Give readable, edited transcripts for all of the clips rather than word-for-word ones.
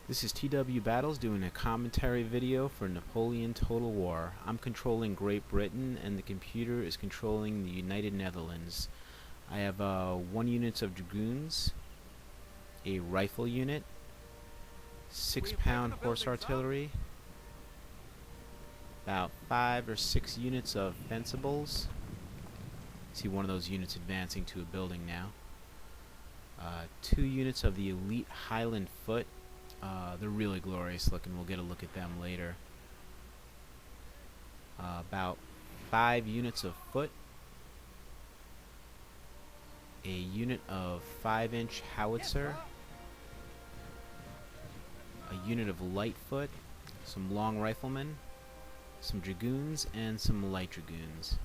This is TW Battles doing a commentary video for Napoleon Total War. I'm controlling Great Britain and the computer is controlling the United Netherlands. I have 1 unit of dragoons, a rifle unit, 6-pound horse artillery, about 5 or 6 units of fencibles. See one of those units advancing to a building now. 2 units of the elite Highland foot. They're really glorious looking. We'll get a look at them later. About 5 units of foot. A unit of 5-inch howitzer. A unit of light foot. Some long riflemen. Some dragoons and some light dragoons.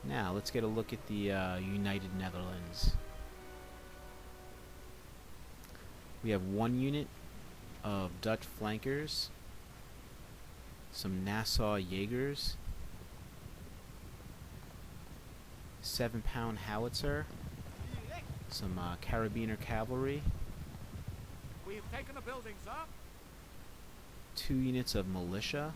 Now let's get a look at the United Netherlands. We have 1 unit of Dutch flankers, some Nassau Jaegers, 7-pound howitzer, some carabiner cavalry, We've taken the building, sir. 2 units of militia,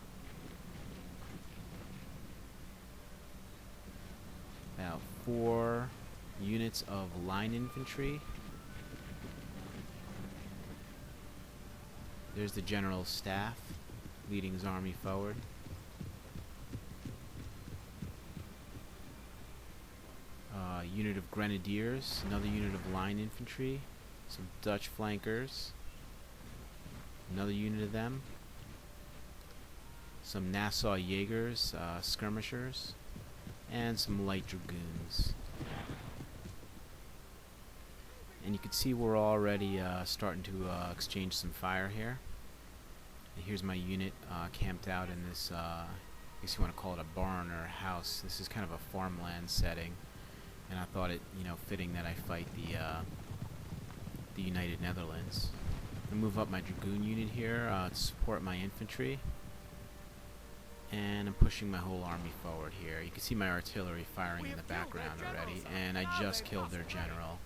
about 4 units of line infantry. There's the general staff leading his army forward. Unit of grenadiers, another unit of line infantry, some Dutch flankers, another unit of them, some Nassau Jaegers, skirmishers, and some light dragoons. And you can see we're already starting to exchange some fire here. And here's my unit camped out in this, I guess you want to call it a barn or a house. This is kind of a farmland setting, and I thought it, fitting that I fight the United Netherlands. I move up my dragoon unit here to support my infantry, and I'm pushing my whole army forward here. You can see my artillery firing in the background already, and I just killed their general.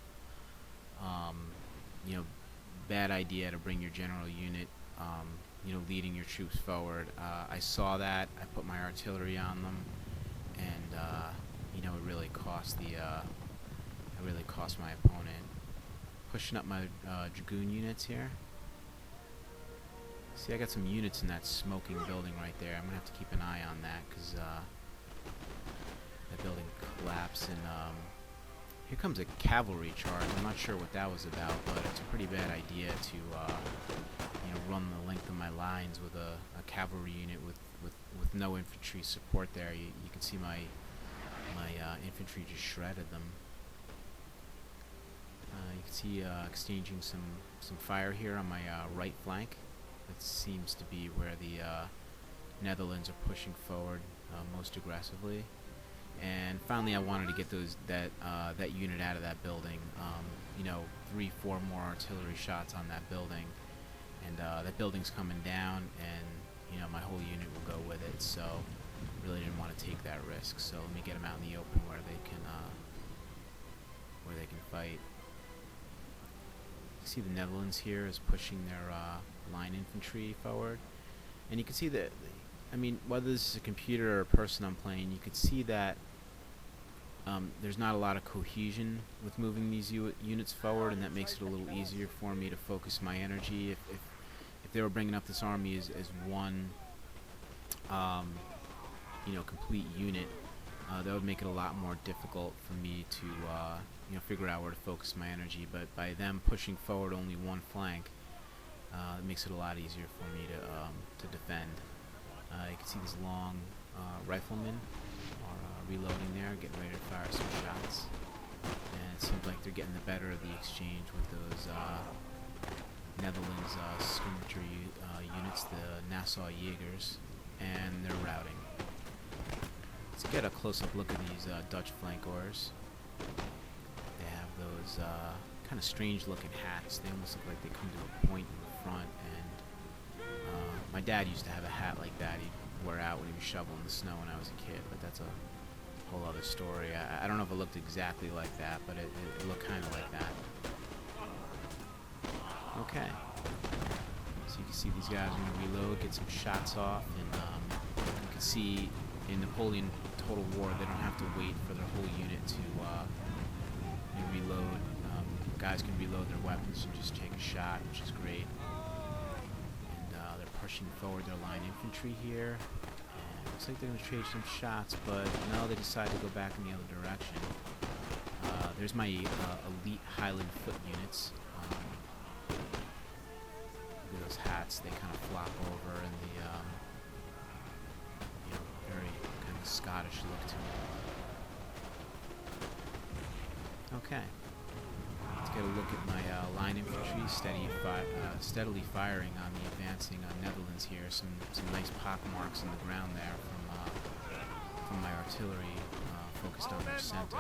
Bad idea to bring your general unit, leading your troops forward. I saw that. I put my artillery on them, and it really cost my opponent. Pushing up my dragoon units here. See, I got some units in that smoking building right there. I'm gonna have to keep an eye on that because that building collapsed, and here comes a cavalry charge. I'm not sure what that was about, but it's a pretty bad idea to run the length of my lines with a cavalry unit with no infantry support there. You can see my infantry just shredded them. You can see exchanging some fire here on my right flank. That seems to be where the Netherlands are pushing forward most aggressively. And finally, I wanted to get that unit out of that building. 3-4 more artillery shots on that building, and that building's coming down, and my whole unit will go with it. So really didn't want to take that risk. So let me get them out in the open where they can fight. You see the Netherlands here is pushing their line infantry forward, and you can see that. Whether this is a computer or a person I'm playing, you could see that there's not a lot of cohesion with moving these units forward, and that makes it a little easier for me to focus my energy. If they were bringing up this army as one, complete unit, that would make it a lot more difficult for me to, figure out where to focus my energy. But by them pushing forward only one flank, it makes it a lot easier for me to defend. You can see these long riflemen are reloading there, getting ready to fire some shots. And it seems like they're getting the better of the exchange with those Netherlands skirmisher units, the Nassau Jaegers, and they're routing. Let's get a close-up look at these Dutch flankers. They have those kind of strange-looking hats. They almost look like they come to a point in the front, and my dad used to have a hat like that he'd wear out when he was shoveling the snow when I was a kid, but that's a whole other story. I don't know if it looked exactly like that, but it looked kind of like that. Okay. So you can see these guys are going to reload, get some shots off, and you can see in Napoleon Total War they don't have to wait for their whole unit to reload. Guys can reload their weapons and just take a shot, which is great. And they're pushing forward their line infantry here. And looks like they're going to trade some shots, but no, they decide to go back in the other direction. There's my elite Highland foot units. Look at those hats; they kind of flop over, and the very kind of Scottish look to them. Okay, let's get a look at my line infantry, steadily firing on the advancing Netherlands here. Some nice pock marks in the ground there from my artillery focused on their center.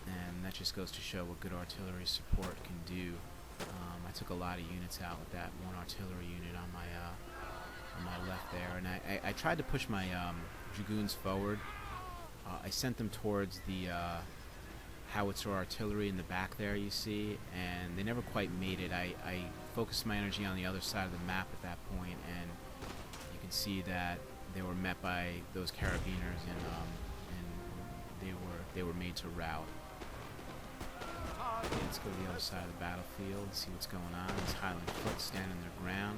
And that just goes to show what good artillery support can do. I took a lot of units out with that one artillery unit on my left there, and I tried to push my dragoons forward. I sent them towards the howitzer artillery in the back there, you see, and they never quite made it. I focused my energy on the other side of the map at that point, and you can see that they were met by those carabiners, and they were made to rout. Okay, let's go to the other side of the battlefield and see what's going on. These Highland foot standing their ground,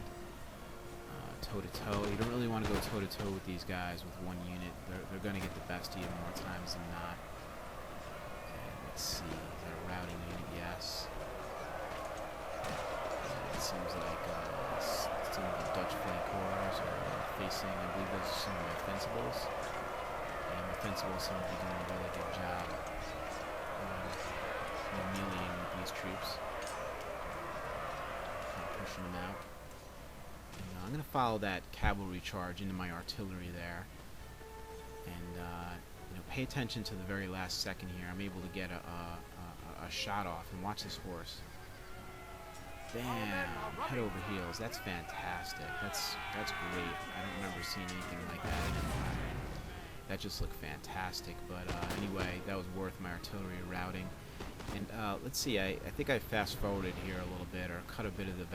toe-to-toe. You don't really want to go toe-to-toe with these guys with one unit. They're going to get the best of you more times than not. And let's see, is that a routing unit? Yes. It seems like some of the Dutch flank corps are facing, I believe those are some of my fencibles. And my fencibles seem to be doing a really good job meleeing with these troops. Pushing them out. And, I'm going to follow that cavalry charge into my artillery there. And pay attention to the very last second here. I'm able to get a shot off, and watch this horse. Bam! Head over heels. That's fantastic. That's great. I don't remember seeing anything like that in Empire. That just looked fantastic. But anyway, that was worth my artillery routing. And let's see, I think I fast forwarded here a little bit, or cut a bit of the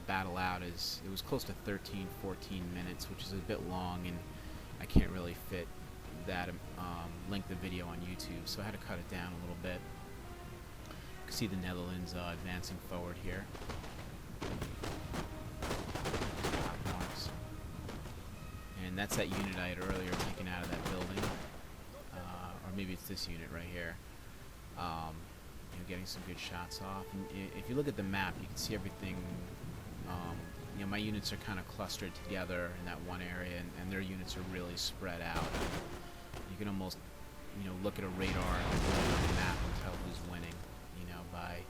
battle out. As it was close to 13, 14 minutes, which is a bit long, and I can't really fit that length of video on YouTube, so I had to cut it down a little bit. You can see the Netherlands advancing forward here. And that's that unit I had earlier taken out of that building, or maybe it's this unit right here. Getting some good shots off. And if you look at the map, you can see everything. My units are kind of clustered together in that one area, and their units are really spread out. You can almost, look at a radar on the map and tell who's winning, by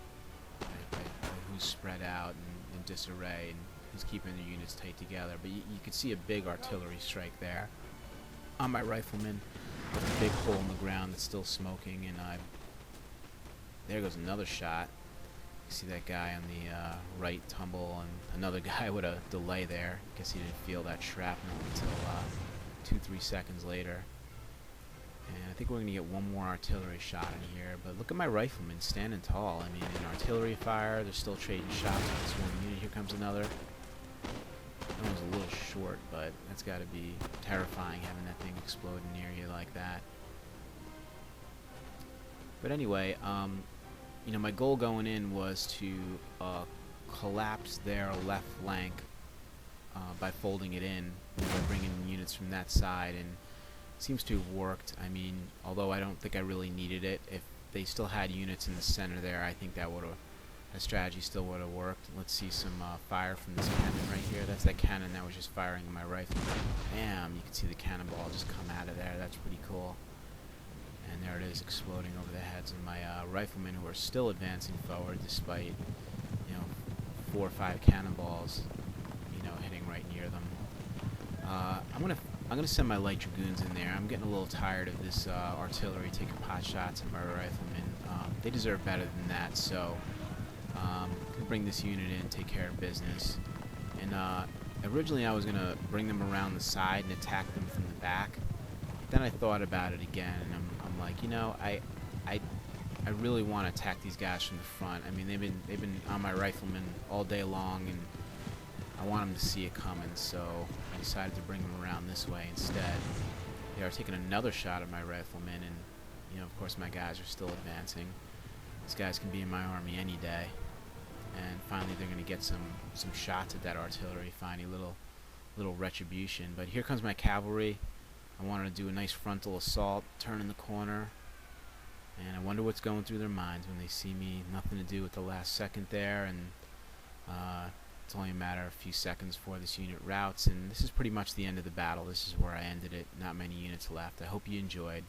who's spread out and in disarray, and who's keeping their units tight together. But you can see a big artillery strike there on my rifleman, with a big hole in the ground that's still smoking, and there goes another shot. You see that guy on the right tumble, and another guy with a delay there. Guess he didn't feel that shrapnel until 2-3 seconds later. And I think we're going to get one more artillery shot in here. But look at my riflemen standing tall. I mean, in artillery fire, they're still trading shots with this one unit. Here comes another. That one's a little short, but that's got to be terrifying, having that thing explode near you like that. But anyway, my goal going in was to collapse their left flank by folding it in, by bringing in units from that side, and it seems to have worked. I mean, although I don't think I really needed it, if they still had units in the center there, I think that strategy still would have worked. Let's see some fire from this cannon right here. That's that cannon that was just firing my rifle. Bam! You can see the cannonball just come out of there. That's pretty cool. And there it is, exploding over the heads of my riflemen, who are still advancing forward despite, 4 or 5 cannonballs, hitting right near them. I'm gonna send my light dragoons in there. I'm getting a little tired of this artillery taking pot shots at my riflemen. They deserve better than that, so I'm gonna bring this unit in, take care of business. And originally I was gonna bring them around the side and attack them from the back. Then I thought about it again, and I'm like, I really want to attack these guys from the front. I mean, they've been on my riflemen all day long, and I want them to see it coming. So I decided to bring them around this way instead. They are taking another shot at my riflemen, and of course, my guys are still advancing. These guys can be in my army any day. And finally, they're going to get some shots at that artillery. Finally, little retribution. But here comes my cavalry. I wanted to do a nice frontal assault, turn in the corner. And I wonder what's going through their minds when they see me. Nothing to do with the last second there, and it's only a matter of a few seconds before this unit routs. And this is pretty much the end of the battle. This is where I ended it. Not many units left. I hope you enjoyed.